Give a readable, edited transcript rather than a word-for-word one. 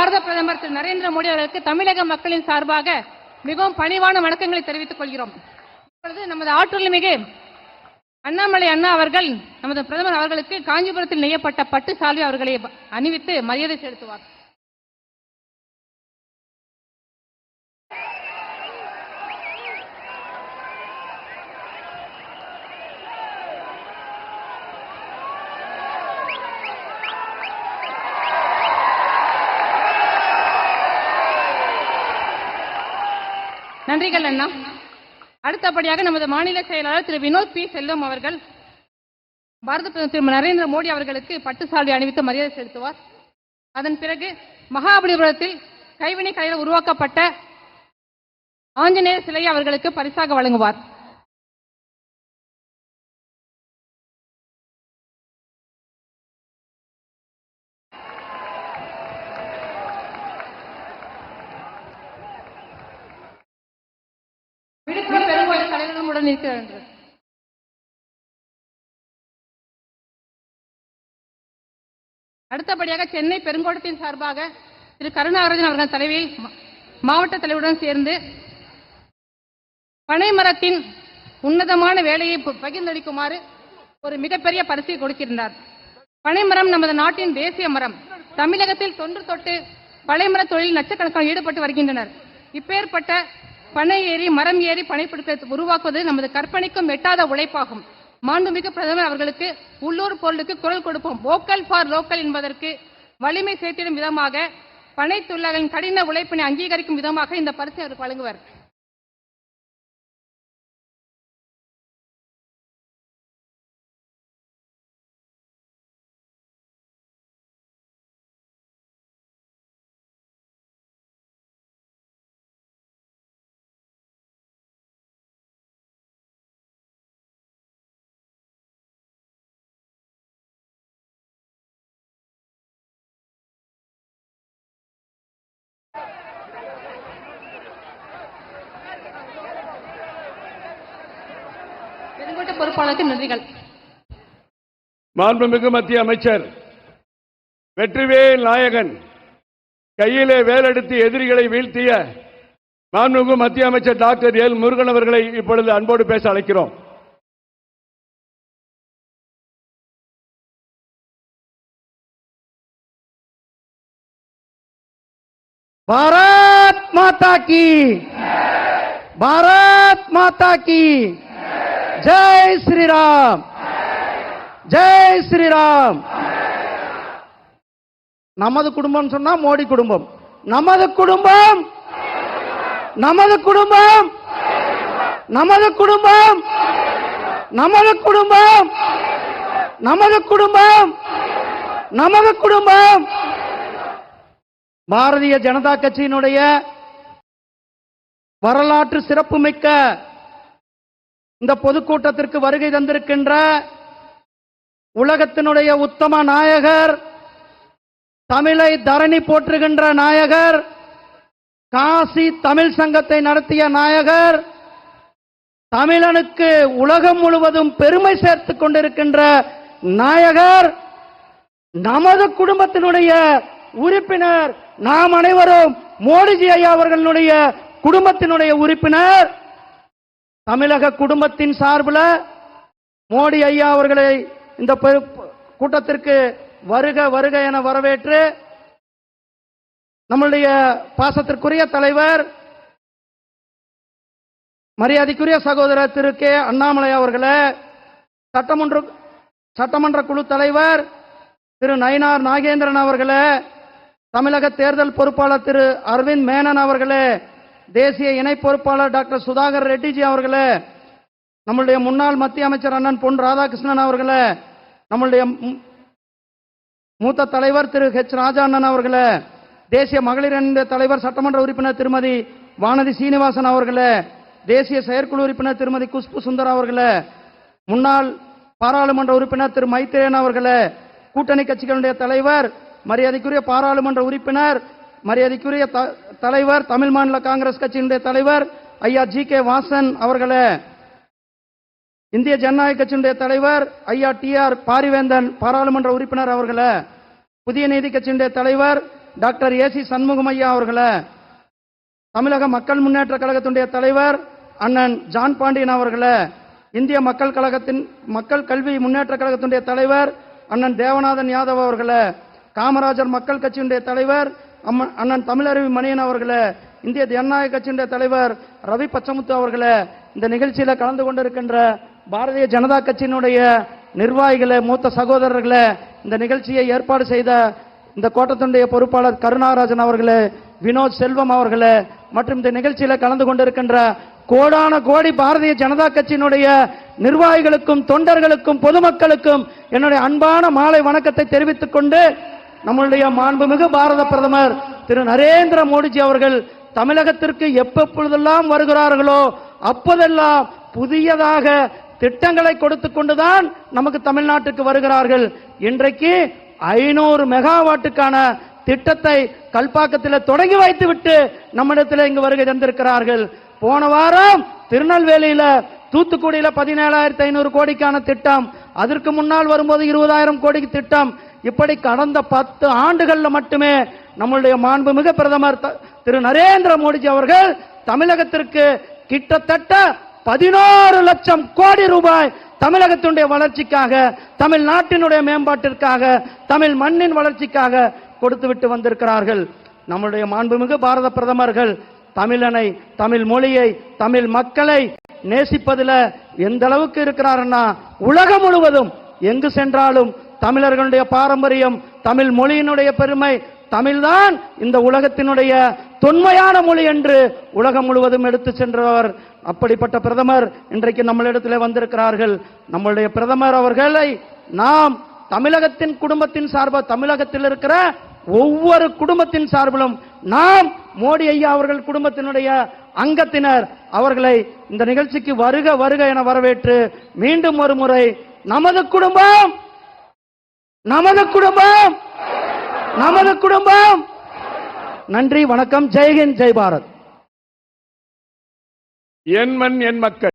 பாரத பிரதமர் திரு நரேந்திர மோடி அவர்களுக்கு தமிழக மக்களின் சார்பாக மிகவும் பணிவான வணக்கங்களை தெரிவித்துக் கொள்கிறோம். இப்பொழுது நமது ஆற்றல் மிகு அண்ணாமலை அண்ணா அவர்கள் நமது பிரதமர் அவர்களுக்கு காஞ்சிபுரத்தில் நெய்யப்பட்ட பட்டு சால்வை அவர்களை அணிவித்து மரியாதை செலுத்துவார். நன்றிகள் அண்ணா. அடுத்தபடியாக நமது மாநில செயலாளர் திரு வினோத் பி செல்வம் அவர்கள் பாரத பிரதமர் திரு நரேந்திர மோடி அவர்களுக்கு பட்டு சால்வை அணிவித்து மரியாதை செலுத்துவார். அதன் பிறகு மகாபலிபுரத்தில் கைவினை கலையில் உருவாக்கப்பட்ட ஆஞ்சநேயர் சிலையை அவர்களுக்கு பரிசாக வழங்குவார். விழுப்புரம் பெருங்கோயில் தலைவர்களுடன் இருக்கிறார்கள். அடுத்தபடியாக சென்னை பெருங்கோட்டத்தின் சார்பாக திரு கருணாகரன் அவர்கள் தலைமையில் மாவட்ட தலைவருடன் சேர்ந்து பனை மரத்தின் உன்னதமான வேலையை பகிர்ந்தளிக்குமாறு ஒரு மிகப்பெரிய பரிசை கொடுக்கின்றார். பனைமரம் நமது நாட்டின் தேசிய மரம். தமிழகத்தில் தொன்று தொட்டு பனைமர தொழில் லட்சக்கணக்கான ஈடுபட்டு வருகின்றனர். இப்பேற்பட்ட பனை ஏறி மரம் ஏறி பனைப்பிடிக்க உருவாக்குவது நமது கற்பனைக்கும் எட்டாத உழைப்பாகும். மாண்புமிகு பிரதமர் அவர்களுக்கு உள்ளூர் பொருளுக்கு குரல் கொடுப்போம், வோக்கல் ஃபார் லோக்கல் என்பதற்கு வலிமை சேர்த்திடும் விதமாக பனை தொழிலாளர்களின் கடின உழைப்பினை அங்கீகரிக்கும் விதமாக இந்த பரிசை அவருக்கு வழங்குவார். பெருங்கோட்ட பொறுப்பாளருக்கு நன்றிகள். மாண்புமிகு மத்திய அமைச்சர் வெற்றிவேல் நாயகன் கையிலே வேலெடுத்து எதிரிகளை வீழ்த்திய மாண்புமிகு மத்திய அமைச்சர் டாக்டர் எல் முருகன் அவர்களை இப்பொழுது அன்போடு பேச அழைக்கிறோம். பாரத் மாதா கி, பாரத் மாதா கி, ஜெய் ஸ்ரீராம், ஜெய் ஸ்ரீராம். நமது குடும்பம் சொன்னா மோடி குடும்பம், நமது குடும்பம், நமது குடும்பம், நமது குடும்பம், நமது குடும்பம், நமது குடும்பம், நமது குடும்பம். பாரதிய ஜனதா கட்சியினுடைய வரலாற்று சிறப்புமிக்க இந்த பொதுக்கூட்டத்திற்கு வருகை தந்திருக்கின்ற உலகத்தினுடைய உத்தம நாயகர், தமிழை தரணி போற்றுகின்ற நாயகர், காசி தமிழ் சங்கத்தை நடத்திய நாயகர், தமிழனுக்கு உலகம் முழுவதும் பெருமை சேர்த்துக் கொண்டிருக்கின்ற நாயகர், நமது குடும்பத்தினுடைய உறுப்பினர், நாம் அனைவரும் மோடிஜி ஐயா அவர்களுடைய குடும்பத்தினுடைய உறுப்பினர். தமிழக குடும்பத்தின் சார்பில் மோடி ஐயா அவர்களை இந்த கூட்டத்திற்கு வருக வருக என வரவேற்று நம்முடைய பாசத்திற்குரிய தலைவர் மரியாதைக்குரிய சகோதரர் திரு கே அண்ணாமலை அவர்களே, சட்டமன்ற குழு தலைவர் திரு நயினார் நாகேந்திரன் அவர்களே, தமிழக தேர்தல் பொறுப்பாளர் திரு அரவிந்த் மேனன் அவர்களே, தேசிய இணை பொறுப்பாளர் டாக்டர் சுதாகர் ரெட்டிஜி அவர்களே, நம்முடைய முன்னாள் மத்திய அமைச்சர் அண்ணன் பொன் ராதாகிருஷ்ணன் அவர்களே, நம்முடைய மூத்த தலைவர் திரு ஹெச் ராஜா அண்ணன் அவர்களே, தேசிய மகளிர் அணி தலைவர் சட்டமன்ற உறுப்பினர் திருமதி வானதி சீனிவாசன் அவர்களே, தேசிய செயற்குழு உறுப்பினர் திருமதி குஷ்பு சுந்தர் அவர்களே, முன்னாள் பாராளுமன்ற உறுப்பினர் திரு மைத்ரேயன் அவர்களே, கூட்டணி கட்சிகளுடைய தலைவர் மரியாதைக்குரிய பாராளுமன்ற உறுப்பினர் மரியாதைக்குரிய தலைவர் தமிழ் மாநில காங்கிரஸ் கட்சியினுடைய தலைவர் ஐயா ஜி கே வாசன் அவர்களே, இந்திய ஜனநாயக கட்சியினுடைய தலைவர் ஐயா டி ஆர் பாரிவேந்தன் பாராளுமன்ற உறுப்பினர் அவர்களே, புதிய நீதி கட்சியினுடைய தலைவர் டாக்டர் ஏசி சண்முகம் ஐயா அவர்களை, தமிழக மக்கள் முன்னேற்ற கழகத்தினுடைய தலைவர் அண்ணன் ஜான் பாண்டியன் அவர்களை, இந்திய மக்கள் கல்வி முன்னேற்ற கழகத்தினுடைய தலைவர் அண்ணன் தேவநாதன் யாதவ் அவர்களை, காமராஜர் மக்கள் கட்சியினுடைய தலைவர் அண்ணன் தமிழருவி மணியன் அவர்களே, இந்திய ஜனநாயக கட்சியினுடைய தலைவர் ரவி பச்சமுத்து அவர்களே, இந்த நிகழ்ச்சியில கலந்து கொண்டிருக்கின்ற பாரதிய ஜனதா கட்சியினுடைய நிர்வாகிகளே, மூத்த சகோதரர்களே, இந்த நிகழ்ச்சியை ஏற்பாடு செய்த இந்த கோட்டத்தினுடைய பொறுப்பாளர் கருணாராஜன் அவர்களே, வினோத் செல்வம் அவர்களே, மற்றும் இந்த நிகழ்ச்சியில கலந்து கொண்டிருக்கின்ற கோடான கோடி பாரதிய ஜனதா கட்சியினுடைய நிர்வாகிகளுக்கும் தொண்டர்களுக்கும் பொதுமக்களுக்கும் என்னுடைய அன்பான மாலை வணக்கத்தை தெரிவித்துக் கொண்டு, நம்முடைய மாண்புமிகு பாரத பிரதமர் திரு நரேந்திர மோடிஜி அவர்கள் தமிழகத்திற்கு எப்பொழுதெல்லாம் வருகிறார்களோ அப்போதெல்லாம் புதியதாக திட்டங்களை கொடுத்துக் கொண்டுதான் நமக்கு தமிழ்நாட்டுக்கு வருகிறார்கள். இன்றைக்கு 500 மெகாவாட்டுக்கான திட்டத்தை கல்பாக்கத்தில் தொடங்கி வைத்துவிட்டு நம்மிடத்தில் இங்கு வருகை தந்திருக்கிறார்கள். போன வாரம் திருநெல்வேலியில தூத்துக்குடியில 17,500 கோடிக்கான திட்டம், அதற்கு முன்னால் வரும்போது 20,000 கோடிக்கு திட்டம். இப்படி கடந்த 10 ஆண்டுகள்ல மட்டுமே நம்முடைய மாண்புமிகு பிரதமர் திரு நரேந்திர மோடிஜி அவர்கள் தமிழகத்திற்கு கிட்டத்தட்ட 11 லட்சம் கோடி ரூபாய் தமிழகத்தினுடைய வளர்ச்சிக்காக, தமிழ்நாட்டினுடைய மேம்பாட்டிற்காக, தமிழ் மண்ணின் வளர்ச்சிக்காக கொடுத்துவிட்டு வந்திருக்கிறார்கள். நம்முடைய மாண்புமிகு பாரத பிரதமர்கள் தமிழனை, தமிழ் மொழியை, தமிழ் மக்களை நேசிப்பதில் எந்த அளவுக்கு இருக்கிறார்னா, உலகம் முழுவதும் எங்கு சென்றாலும் தமிழர்களுடைய பாரம்பரியம், தமிழ் மொழியினுடைய பெருமை, தமிழ்தான் இந்த உலகத்தினுடைய தொன்மையான மொழி என்று உலகம் முழுவதும் எடுத்து சென்றவர். அப்படிப்பட்ட பிரதமர் இன்றைக்கு நம்மளிடத்தில் வந்திருக்கிறார்கள். நம்முடைய பிரதமர் அவர்களை நாம் தமிழகத்தின் குடும்பத்தின் சார்பாக, தமிழகத்தில் இருக்கிற ஒவ்வொரு குடும்பத்தின் சார்பிலும் நாம் மோடி ஐயா அவர்கள் குடும்பத்தினுடைய அங்கத்தினர் அவர்களை இந்த நிகழ்ச்சிக்கு வருக வருக என வரவேற்று மீண்டும் ஒரு முறை நமது குடும்பம், நமது குடும்பம், நமது குடும்பம். நன்றி, வணக்கம், ஜெய்ஹிந்த், ஜெய் பாரத். என் மண் என் மக்கள்.